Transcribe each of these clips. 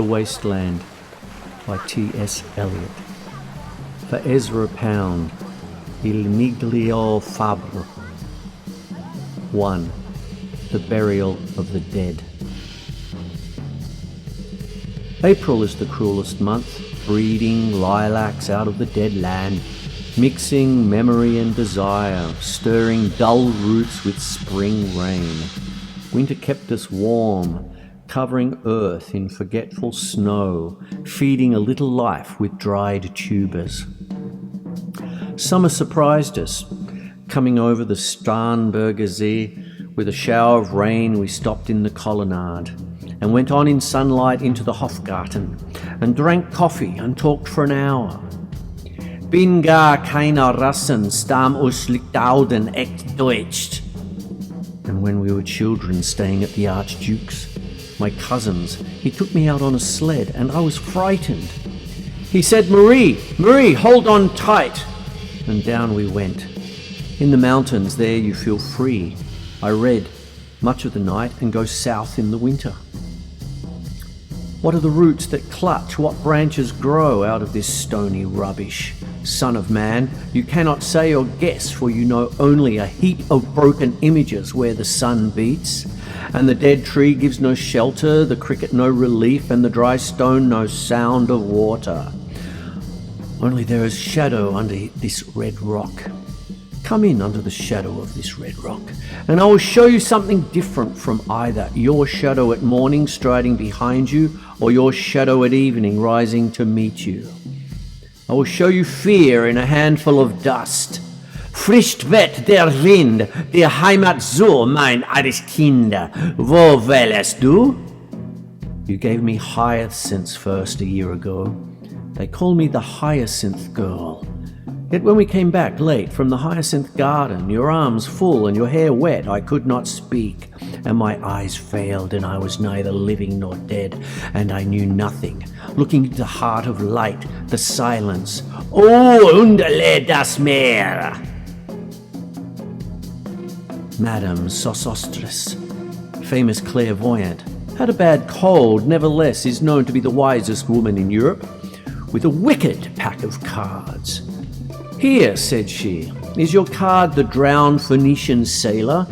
The Wasteland by T.S. Eliot. For Ezra Pound, Il Miglio Fabbro. 1. The Burial of the Dead. April is the cruelest month, breeding lilacs out of the dead land, mixing memory and desire, stirring dull roots with spring rain. Winter kept us warm, covering earth in forgetful snow, feeding a little life with dried tubers. Summer surprised us. Coming over the Starnberger See, with a shower of rain we stopped in the colonnade, and went on in sunlight into the Hofgarten, and drank coffee and talked for an hour. Bin gar keiner Rassen, stamm us Lichtauden echt deutscht. And when we were children staying at the Archduke's, my cousins, he took me out on a sled and I was frightened. He said, Marie, hold on tight. And down we went. In the mountains there you feel free. I read much of the night and go south in the winter. What are the roots that clutch? What branches grow out of this stony rubbish? Son of man, you cannot say or guess, for you know only a heap of broken images where the sun beats, and the dead tree gives no shelter, the cricket no relief, and the dry stone no sound of water. Only there is shadow under this red rock. Come in under the shadow of this red rock, and I will show you something different from either your shadow at morning striding behind you, or your shadow at evening rising to meet you. I will show you fear in a handful of dust. Frischt weht der Wind, die Heimat so, mein altes Kinder. Wo willst du? You gave me hyacinths first a year ago. They call me the hyacinth girl. Yet when we came back late from the hyacinth garden, your arms full and your hair wet, I could not speak, and my eyes failed, and I was neither living nor dead, and I knew nothing. Looking into the heart of light, the silence. Oh, underle das Meer! Madame Sosostris, famous clairvoyant, had a bad cold, nevertheless is known to be the wisest woman in Europe, with a wicked pack of cards. Here, said she, is your card, the drowned Phoenician sailor.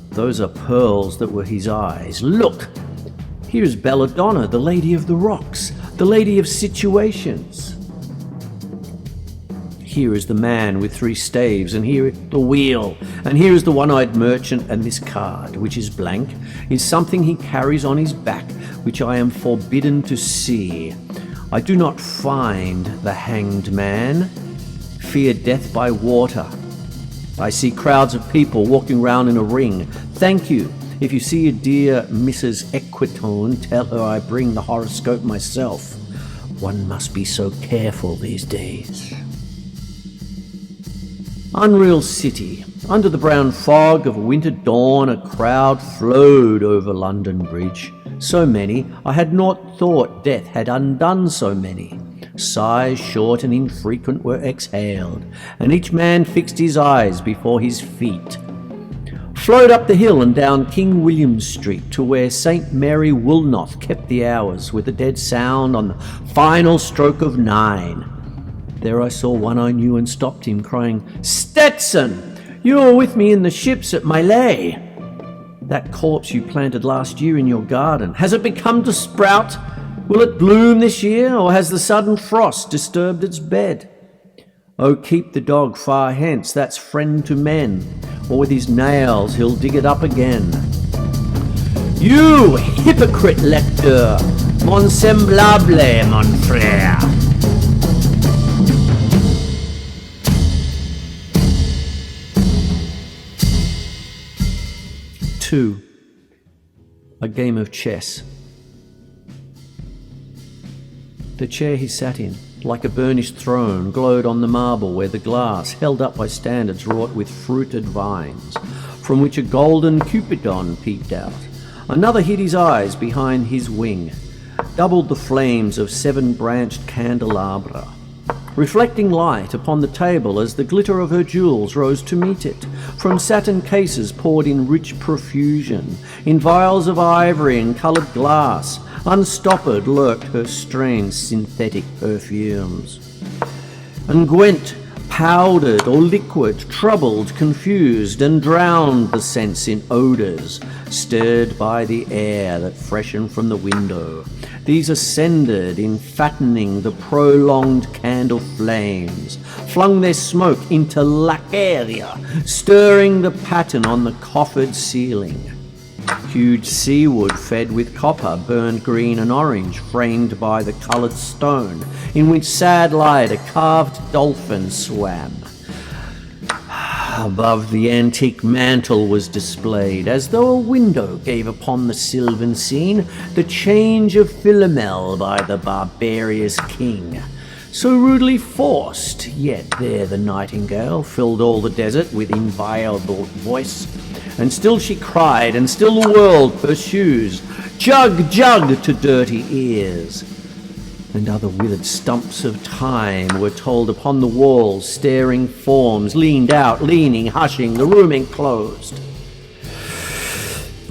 Those are pearls that were his eyes. Look, here is Belladonna, the lady of the rocks, the lady of situations. Here is the man with 3 staves, and here the wheel, and here is the one-eyed merchant, and this card, which is blank, is something he carries on his back, which I am forbidden to see. I do not find the hanged man, fear death by water. I see crowds of people walking round in a ring. Thank you. If you see a dear Mrs. Equitone, tell her I bring the horoscope myself. One must be so careful these days. Unreal city. Under the brown fog of a winter dawn, a crowd flowed over London Bridge. So many, I had not thought death had undone so many. Sighs short and infrequent were exhaled, and each man fixed his eyes before his feet. Flowed up the hill and down King William Street to where St. Mary Woolnoth kept the hours with a dead sound on the final stroke of 9. There I saw one I knew and stopped him, crying, Stetson, you were with me in the ships at Malay. That corpse you planted last year in your garden, has it begun to sprout? Will it bloom this year, or has the sudden frost disturbed its bed? Oh, keep the dog far hence, that's friend to men, or with his nails he'll dig it up again. You hypocrite lecteur, mon semblable, mon frère. Two. A game of chess. The chair he sat in, like a burnished throne, glowed on the marble where the glass, held up by standards wrought with fruited vines, from which a golden Cupidon peeped out. Another hid his eyes behind his wing, doubled the flames of 7-branched candelabra. reflecting light upon the table as the glitter of her jewels rose to meet it. From satin cases poured in rich profusion, in vials of ivory and coloured glass, unstoppered lurked her strange synthetic perfumes. Unguent, powdered or liquid, troubled, confused, and drowned the sense in odours, stirred by the air that freshened from the window. These ascended in fattening the prolonged candle flames, flung their smoke into lacaria, stirring the pattern on the coffered ceiling. Huge seawood fed with copper burned green and orange, framed by the coloured stone, in which sad light a carved dolphin swam. Above the antique mantle was displayed, as though a window gave upon the sylvan scene, the change of Philomel by the barbarous king. So rudely forced, yet there the nightingale filled all the desert with inviolable voice, and still she cried, and still the world pursues, jug, jug to dirty ears. And other withered stumps of time were told upon the walls, staring forms leaned out, leaning, hushing, the room enclosed.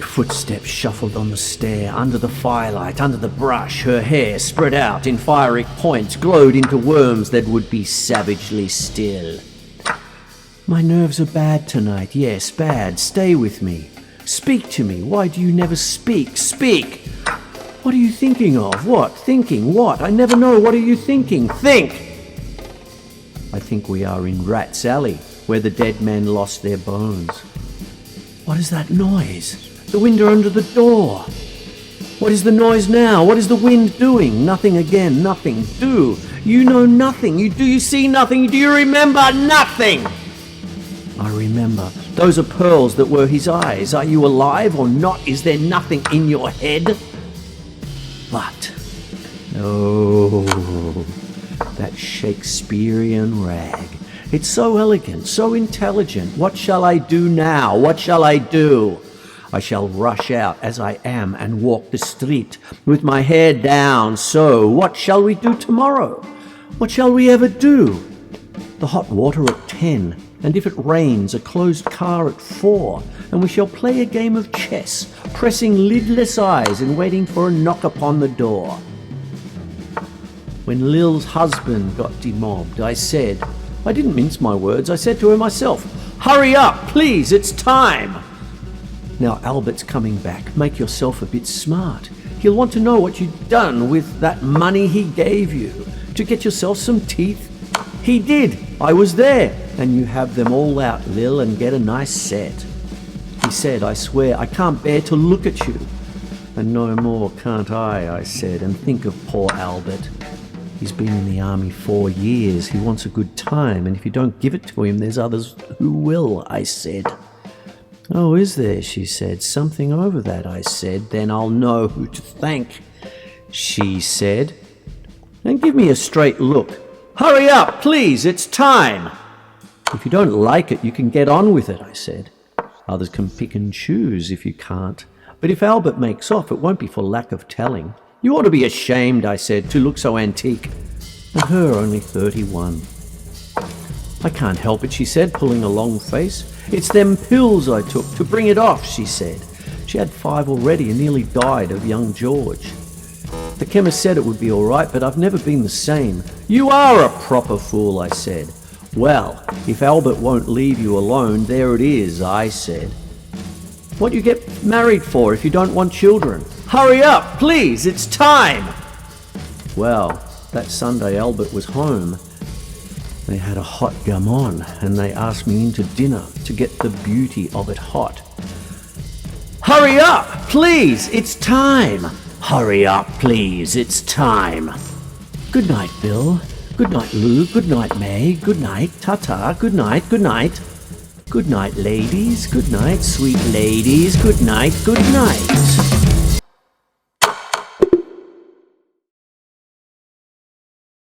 Footsteps shuffled on the stair, under the firelight, under the brush, her hair spread out in fiery points, glowed into worms that would be savagely still. My nerves are bad tonight, yes, bad, stay with me. Speak to me, why do you never speak? Speak! What are you thinking of? What? Thinking? What? I never know. What are you thinking? Think! I think we are in Rat's Alley, where the dead men lost their bones. What is that noise? The wind under the door. What is the noise now? What is the wind doing? Nothing again, nothing. Do. You know nothing. Do you see nothing? Do you remember nothing? I remember. Those are pearls that were his eyes. Are you alive or not? Is there nothing in your head? But, oh, that Shakespearean rag. It's so elegant, so intelligent. What shall I do now? What shall I do? I shall rush out as I am and walk the street with my hair down, so what shall we do tomorrow? What shall we ever do? The hot water at 10, and if it rains, a closed car at 4, and we shall play a game of chess, pressing lidless eyes and waiting for a knock upon the door. When Lil's husband got demobbed, I didn't mince my words, I said to her myself, hurry up, please, it's time. Now Albert's coming back, make yourself a bit smart. He'll want to know what you've done with that money he gave you, to get yourself some teeth. He did, I was there, and you have them all out, Lil, and get a nice set. He said, I swear, I can't bear to look at you. And no more can't I said, and think of poor Albert. He's been in the army 4 years, he wants a good time, and if you don't give it to him, there's others who will, I said. Oh, is there, she said, something over that, I said, then I'll know who to thank, she said. And give me a straight look. Hurry up, please, it's time. If you don't like it, you can get on with it, I said. Others can pick and choose if you can't. But if Albert makes off, it won't be for lack of telling. You ought to be ashamed, I said, to look so antique. And her only 31. I can't help it, she said, pulling a long face. It's them pills I took to bring it off, she said. She had 5 already and nearly died of young George. The chemist said it would be all right, but I've never been the same. You are a proper fool, I said. Well, if Albert won't leave you alone, there it is, I said. What do you get married for if you don't want children? Hurry up, please, it's time! Well, that Sunday Albert was home. They had a hot gum on, and they asked me into dinner to get the beauty of it hot. Hurry up, please, it's time! Hurry up, please, it's time! Good night, Bill. Good night, Lou. Good night, May. Good night, ta-ta. Good night, good night. Good night, ladies. Good night, sweet ladies. Good night, good night.